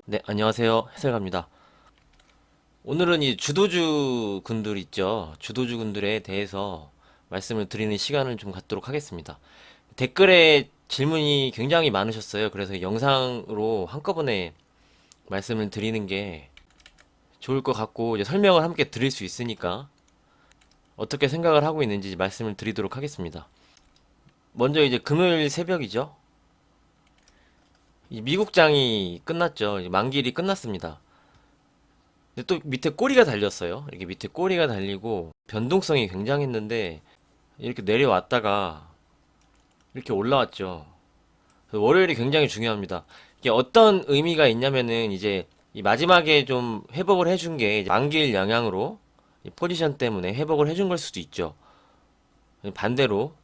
네, 안녕하세요. 해설가입니다. 오늘은 이 주도주 군들 있죠. 주도주 군들에 대해서 말씀을 드리는 시간을 좀 갖도록 하겠습니다. 댓글에 질문이 굉장히 많으셨어요. 그래서 영상으로 한꺼번에 말씀을 드리는 게 좋을 것 같고, 이제 설명을 함께 드릴 수 있으니까 어떻게 생각을 하고 있는지 말씀을 드리도록 하겠습니다. 먼저 이제 금요일 새벽이죠. 이 미국장이 끝났죠. 이제 만기일이 끝났습니다. 근데 또 밑에 꼬리가 달렸어요. 이렇게 밑에 꼬리가 달리고 변동성이 굉장했는데 이렇게 내려왔다가 이렇게 올라왔죠. 그래서 월요일이 굉장히 중요합니다. 이게 어떤 의미가 있냐면은 이제 이 마지막에 좀 회복을 해준 게 이제 만기일 영향으로 이 포지션 때문에 회복을 해준 걸 수도 있죠. 반대로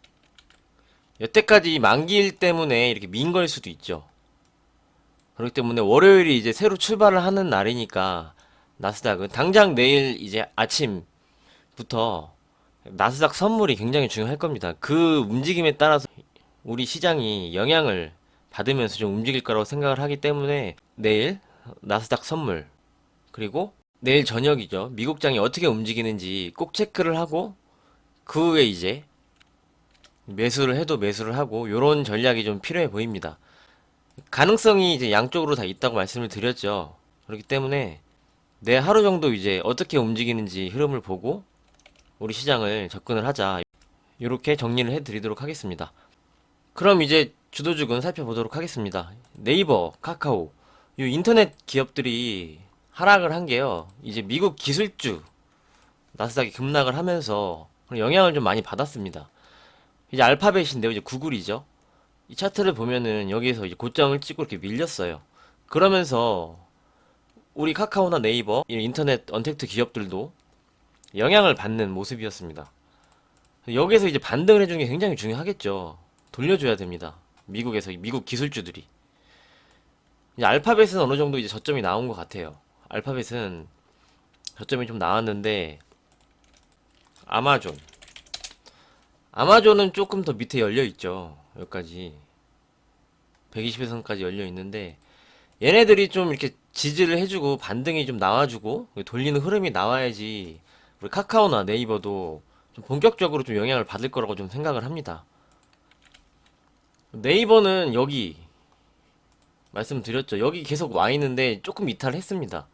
여태까지 이 만기일 때문에 이렇게 민 걸 수도 있죠. 그렇기 때문에 월요일이 이제 새로 출발을 하는 날이니까 나스닥은 당장 내일 이제 아침부터 나스닥 선물이 굉장히 중요할 겁니다. 그 움직임에 따라서 우리 시장이 영향을 받으면서 좀 움직일 거라고 생각을 하기 때문에 내일 나스닥 선물 그리고 내일 저녁이죠. 미국장이 어떻게 움직이는지 꼭 체크를 하고 그 후에 이제 매수를 해도 매수를 하고 요런 전략이 좀 필요해 보입니다. 가능성이 이제 양쪽으로 다 있다고 말씀을 드렸죠. 그렇기 때문에 내 하루 정도 이제 어떻게 움직이는지 흐름을 보고 우리 시장을 접근을 하자. 이렇게 정리를 해드리도록 하겠습니다. 그럼 이제 주도주군 살펴보도록 하겠습니다. 네이버, 카카오, 이 인터넷 기업들이 하락을 한 게요. 이제 미국 기술주 나스닥이 급락을 하면서 영향을 좀 많이 받았습니다. 이제 알파벳인데요. 이제 구글이죠. 이 차트를 보면은 여기에서 이제 고점을 찍고 이렇게 밀렸어요. 그러면서 우리 카카오나 네이버, 이 인터넷 언택트 기업들도 영향을 받는 모습이었습니다. 여기에서 이제 반등을 해주는 게 굉장히 중요하겠죠. 돌려줘야 됩니다. 미국에서 미국 기술주들이 이제 알파벳은 어느 정도 이제 저점이 나온 것 같아요. 알파벳은 저점이 좀 나왔는데 아마존 아마존은 조금 더 밑에 열려 있죠. 여기까지 120회선까지 열려 있는데 얘네들이 좀 이렇게 지지를 해주고 반등이 좀 나와주고 돌리는 흐름이 나와야지 우리 카카오나 네이버도 좀 본격적으로 좀 영향을 받을 거라고 좀 생각을 합니다. 네이버는 여기 말씀드렸죠. 여기 계속 와 있는데 조금 이탈을 했습니다.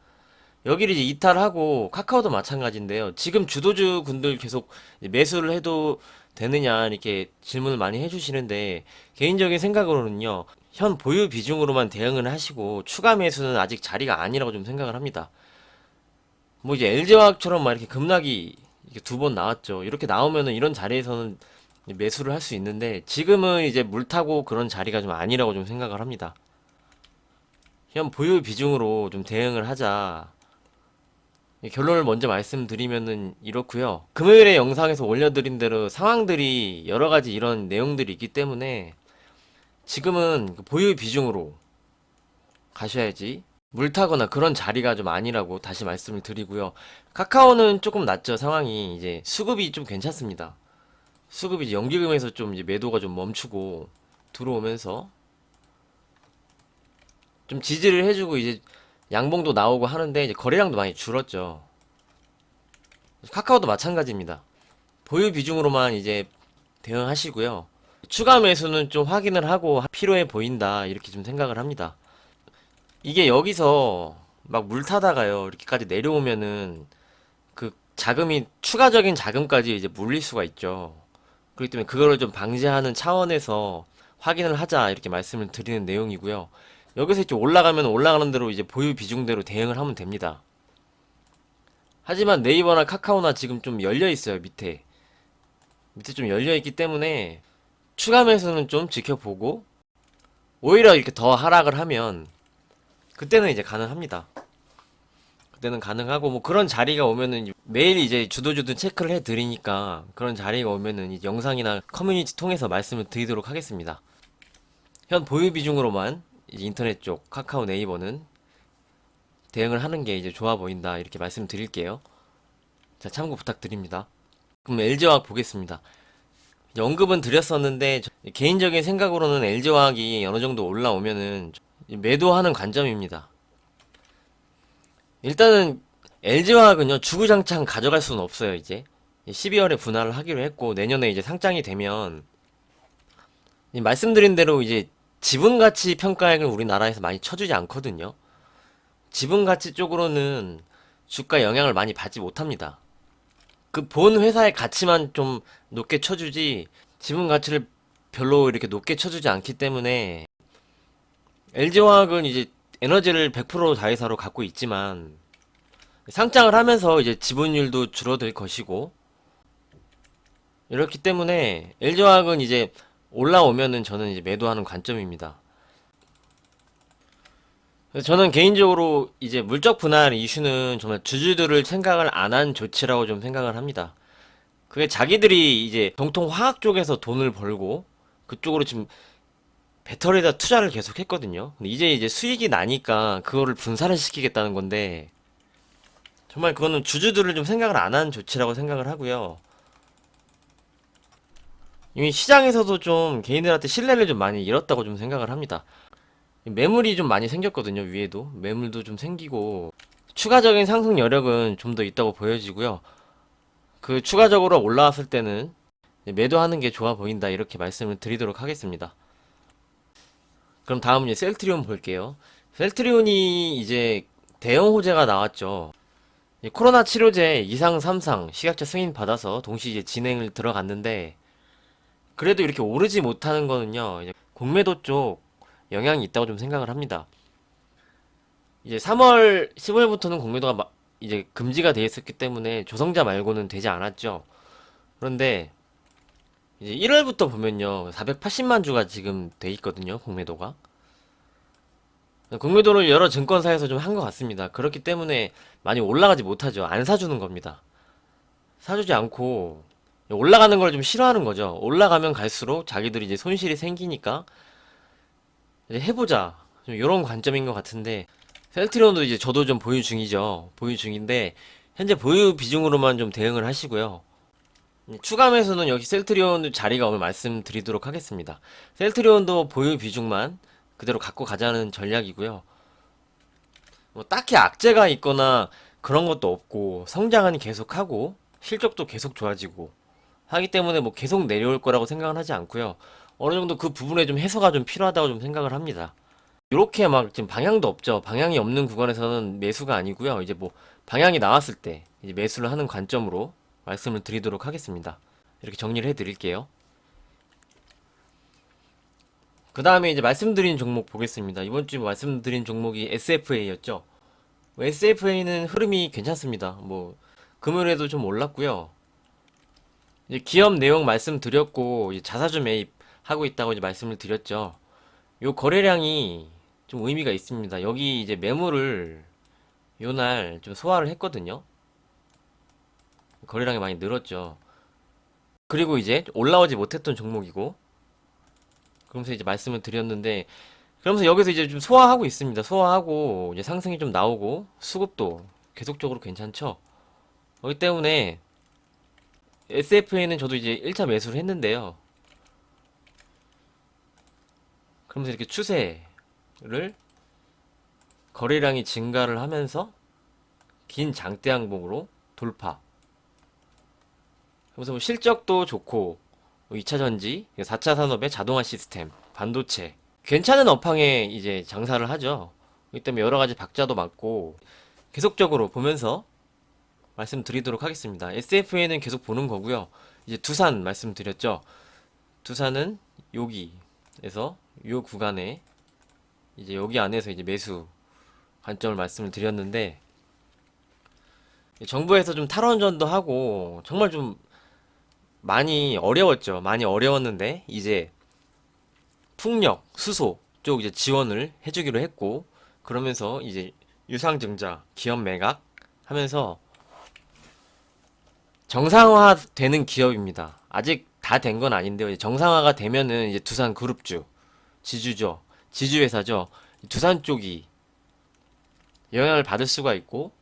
여기를 이제 이탈하고 카카오도 마찬가지인데요. 지금 주도주 군들 계속 매수를 해도 되느냐 이렇게 질문을 많이 해주시는데 개인적인 생각으로는요. 현 보유 비중으로만 대응을 하시고 추가 매수는 아직 자리가 아니라고 좀 생각을 합니다. 뭐 이제 LG화학처럼 막 이렇게 급락이 두 번 나왔죠. 이렇게 나오면은 이런 자리에서는 매수를 할 수 있는데 지금은 이제 물타고 그런 자리가 좀 아니라고 좀 생각을 합니다. 현 보유 비중으로 좀 대응을 하자. 결론을 먼저 말씀드리면은 이렇고요. 금요일에 영상에서 올려드린 대로 상황들이 여러 가지 이런 내용들이 있기 때문에 지금은 그 보유 비중으로 가셔야지 물타거나 그런 자리가 좀 아니라고 다시 말씀을 드리고요. 카카오는 조금 낫죠. 상황이 이제 수급이 좀 괜찮습니다. 수급이 이제 연기금에서 좀 이제 매도가 좀 멈추고 들어오면서 좀 지지를 해주고 이제 양봉도 나오고 하는데 이제 거래량도 많이 줄었죠. 카카오도 마찬가지입니다. 보유 비중으로만 이제 대응하시고요. 추가 매수는 좀 확인을 하고 필요해 보인다 이렇게 좀 생각을 합니다. 이게 여기서 막 물 타다가요 이렇게까지 내려오면은 그 자금이 추가적인 자금까지 이제 물릴 수가 있죠. 그렇기 때문에 그거를 좀 방지하는 차원에서 확인을 하자 이렇게 말씀을 드리는 내용이고요. 여기서 이제 올라가면 올라가는 대로 이제 보유 비중대로 대응을 하면 됩니다. 하지만 네이버나 카카오나 지금 좀 열려 있어요. 밑에 좀 열려 있기 때문에 추가 매수는 좀 지켜보고 오히려 이렇게 더 하락을 하면 그때는 이제 가능합니다. 그때는 가능하고 뭐 그런 자리가 오면은 매일 이제 주도주도 체크를 해 드리니까 그런 자리가 오면은 이제 영상이나 커뮤니티 통해서 말씀을 드리도록 하겠습니다. 현 보유 비중으로만 이제 인터넷 쪽 카카오 네이버는 대응을 하는 게 이제 좋아 보인다 이렇게 말씀드릴게요. 자, 참고 부탁드립니다. 그럼 LG화학 보겠습니다. 언급은 드렸었는데 개인적인 생각으로는 LG화학이 어느 정도 올라오면은 매도하는 관점입니다. 일단은 LG화학은요, 주구장창 가져갈 수는 없어요, 이제. 12월에 분할을 하기로 했고, 내년에 이제 상장이 되면, 말씀드린 대로 이제 지분가치 평가액을 우리나라에서 많이 쳐주지 않거든요. 지분가치 쪽으로는 주가 영향을 많이 받지 못합니다. 그 본 회사의 가치만 좀 높게 쳐주지, 지분가치를 별로 이렇게 높게 쳐주지 않기 때문에, LG화학은 이제 에너지를 100% 자회사로 갖고 있지만, 상장을 하면서 이제 지분율도 줄어들 것이고, 이렇기 때문에 LG화학은 이제 올라오면은 저는 이제 매도하는 관점입니다. 그래서 저는 개인적으로 이제 물적 분할 이슈는 정말 주주들을 생각을 안 한 조치라고 좀 생각을 합니다. 그게 자기들이 이제 정통 화학 쪽에서 돈을 벌고 그쪽으로 지금 배터리에다 투자를 계속 했거든요. 근데 이제 수익이 나니까 그거를 분산을 시키겠다는 건데 정말 그거는 주주들을 좀 생각을 안 한 조치라고 생각을 하고요. 이미 시장에서도 좀 개인들한테 신뢰를 좀 많이 잃었다고 좀 생각을 합니다. 매물이 좀 많이 생겼거든요. 위에도 매물도 좀 생기고 추가적인 상승 여력은 좀 더 있다고 보여지고요. 그 추가적으로 올라왔을 때는 매도하는 게 좋아 보인다 이렇게 말씀을 드리도록 하겠습니다. 그럼 다음은 이제 셀트리온 볼게요. 셀트리온이 이제 대형 호재가 나왔죠. 코로나 치료제 2상, 3상 식약처 승인 받아서 동시 이제 진행을 들어갔는데 그래도 이렇게 오르지 못하는 거는요. 이제 공매도 쪽 영향이 있다고 좀 생각을 합니다. 이제 3월 15일부터는 공매도가 이제 금지가 돼 있었기 때문에 조성자 말고는 되지 않았죠. 그런데 이제 1월부터 보면요. 480만 주가 지금 돼 있거든요. 공매도가. 공매도를 여러 증권사에서 좀 한 것 같습니다. 그렇기 때문에 많이 올라가지 못하죠. 안 사주는 겁니다. 사주지 않고 올라가는 걸 좀 싫어하는 거죠. 올라가면 갈수록 자기들이 이제 손실이 생기니까 이제 해보자. 좀 이런 관점인 것 같은데 셀트리온도 이제 저도 좀 보유 중이죠. 보유 중인데 현재 보유 비중으로만 좀 대응을 하시고요. 추가 매수는 여기 셀트리온 자리가 오면 말씀드리도록 하겠습니다. 셀트리온도 보유 비중만 그대로 갖고 가자는 전략이고요. 뭐 딱히 악재가 있거나 그런 것도 없고 성장은 계속하고 실적도 계속 좋아지고 하기 때문에 뭐 계속 내려올 거라고 생각은 하지 않고요. 어느 정도 그 부분에 좀 해소가 좀 필요하다고 좀 생각을 합니다. 이렇게 막 지금 방향도 없죠. 방향이 없는 구간에서는 매수가 아니고요. 이제 뭐 방향이 나왔을 때 이제 매수를 하는 관점으로 말씀을 드리도록 하겠습니다. 이렇게 정리를 해드릴게요. 그 다음에 이제 말씀드린 종목 보겠습니다. 이번 주 말씀드린 종목이 SFA였죠. SFA는 흐름이 괜찮습니다. 뭐 금요일에도 좀 올랐고요. 이제 기업 내용 말씀드렸고 이제 자사주 매입하고 있다고 이제 말씀을 드렸죠. 요 거래량이 좀 의미가 있습니다. 여기 이제 매물을 요날 좀 소화를 했거든요. 거래량이 많이 늘었죠. 그리고 이제 올라오지 못했던 종목이고 그러면서 이제 말씀을 드렸는데 그러면서 여기서 이제 좀 소화하고 있습니다. 소화하고 이제 상승이 좀 나오고 수급도 계속적으로 괜찮죠. 그렇기 때문에 SFA는 저도 이제 1차 매수를 했는데요. 그러면서 이렇게 추세를 거래량이 증가를 하면서 긴 장대 항봉으로 돌파. 그래서 뭐 실적도 좋고 2차 전지, 4차 산업의 자동화 시스템, 반도체 괜찮은 업황에 이제 장사를 하죠. 그렇기 때문에 여러 가지 박자도 맞고 계속적으로 보면서 말씀드리도록 하겠습니다. SFA는 계속 보는 거고요. 이제 두산 말씀드렸죠. 두산은 여기에서 요 구간에 이제 여기 안에서 이제 매수 관점을 말씀을 드렸는데 정부에서 좀 탈원전도 하고 정말 좀 많이 어려웠죠. 많이 어려웠는데 이제 풍력, 수소 쪽 이제 지원을 해주기로 했고 그러면서 이제 유상증자, 기업 매각 하면서 정상화 되는 기업입니다. 아직 다 된 건 아닌데요. 이제 정상화가 되면은 이제 두산 그룹주, 지주죠. 지주회사죠. 두산 쪽이 영향을 받을 수가 있고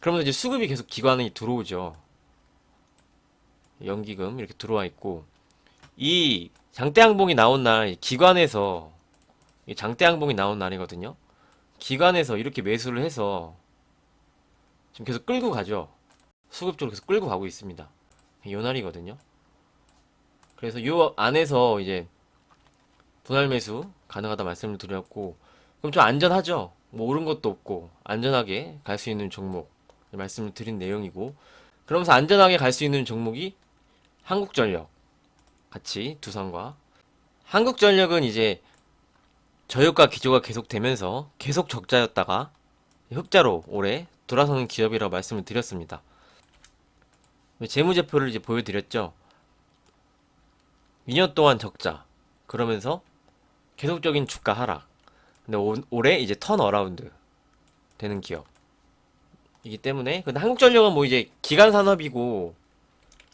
그러면 이제 수급이 계속 기관이 들어오죠. 연기금 이렇게 들어와 있고 이 장대항봉이 나온 날 기관에서 이 장대항봉이 나온 날이거든요. 기관에서 이렇게 매수를 해서 지금 계속 끌고 가죠. 수급 쪽으로 계속 끌고 가고 있습니다. 요 날이거든요. 그래서 요 안에서 이제 분할 매수 가능하다 말씀을 드렸고, 그럼 좀 안전하죠? 뭐 오른 것도 없고 안전하게 갈 수 있는 종목 말씀을 드린 내용이고, 그러면서 안전하게 갈 수 있는 종목이 한국전력 같이 두산과, 한국전력은 이제 저유가 기조가 계속되면서 계속 적자였다가 흑자로 올해 돌아서는 기업이라고 말씀을 드렸습니다. 재무제표를 이제 보여드렸죠. 2년 동안 적자, 그러면서 계속적인 주가 하락. 근데 올해 이제 턴어라운드 되는 기업이기 때문에, 근데 한국전력은 뭐 이제 기간 산업이고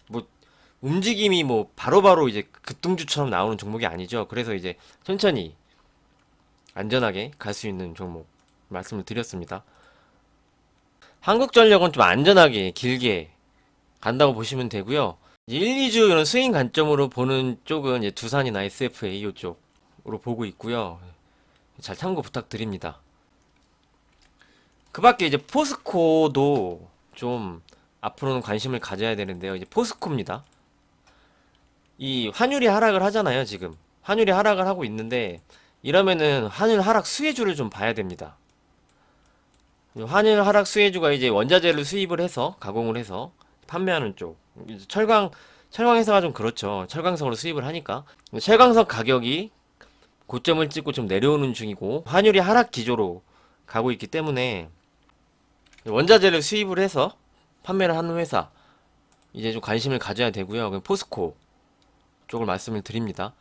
뭐 움직임이 뭐 바로바로 이제 급등주처럼 나오는 종목이 아니죠. 그래서 이제 천천히 안전하게 갈 수 있는 종목 말씀을 드렸습니다. 한국전력은 좀 안전하게 길게 간다고 보시면 되고요. 1, 2주 이런 스윙 관점으로 보는 쪽은 이제 두산이나 SFA 이쪽으로 보고 있고요. 잘 참고 부탁드립니다. 그 밖에 이제 포스코도 좀 앞으로는 관심을 가져야 되는데요. 이제 포스코입니다. 이 환율이 하락을 하잖아요, 지금. 환율이 하락을 하고 있는데, 이러면은 환율 하락 수혜주를 좀 봐야 됩니다. 환율 하락 수혜주가 이제 원자재를 수입을 해서, 가공을 해서 판매하는 쪽. 이제 철강 회사가 좀 그렇죠. 철강성으로 수입을 하니까. 철강성 가격이 고점을 찍고 좀 내려오는 중이고, 환율이 하락 기조로 가고 있기 때문에, 원자재를 수입을 해서 판매를 하는 회사, 이제 좀 관심을 가져야 되고요. 그럼 포스코 쪽을 말씀을 드립니다.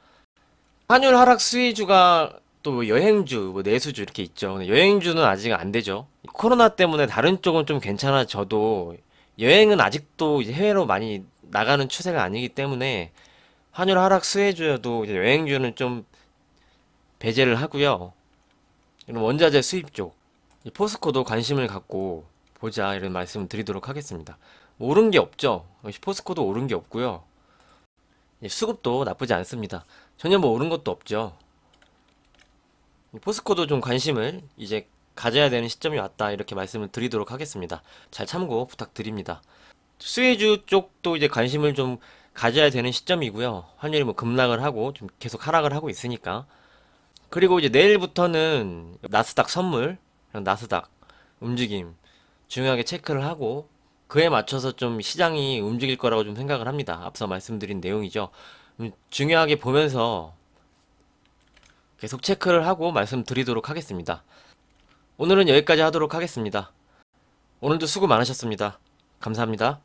환율 하락 수혜주가 또 여행주, 뭐 내수주 이렇게 있죠. 근데 여행주는 아직 안 되죠. 코로나 때문에 다른 쪽은 좀 괜찮아져도 여행은 아직도 이제 해외로 많이 나가는 추세가 아니기 때문에 환율 하락 수혜주여도 이제 여행주는 좀 배제를 하고요. 이런 원자재 수입 쪽, 포스코도 관심을 갖고 보자 이런 말씀을 드리도록 하겠습니다. 뭐 오른 게 없죠. 포스코도 오른 게 없고요. 수급도 나쁘지 않습니다. 전혀 뭐 오른 것도 없죠. 포스코도 좀 관심을 이제 가져야 되는 시점이 왔다 이렇게 말씀을 드리도록 하겠습니다. 잘 참고 부탁드립니다. 수혜주 쪽도 이제 관심을 좀 가져야 되는 시점이고요. 환율이 뭐 급락을 하고 좀 계속 하락을 하고 있으니까. 그리고 이제 내일부터는 나스닥 선물, 나스닥 움직임 중요하게 체크를 하고 그에 맞춰서 좀 시장이 움직일 거라고 좀 생각을 합니다. 앞서 말씀드린 내용이죠. 중요하게 보면서 계속 체크를 하고 말씀드리도록 하겠습니다. 오늘은 여기까지 하도록 하겠습니다. 오늘도 수고 많으셨습니다. 감사합니다.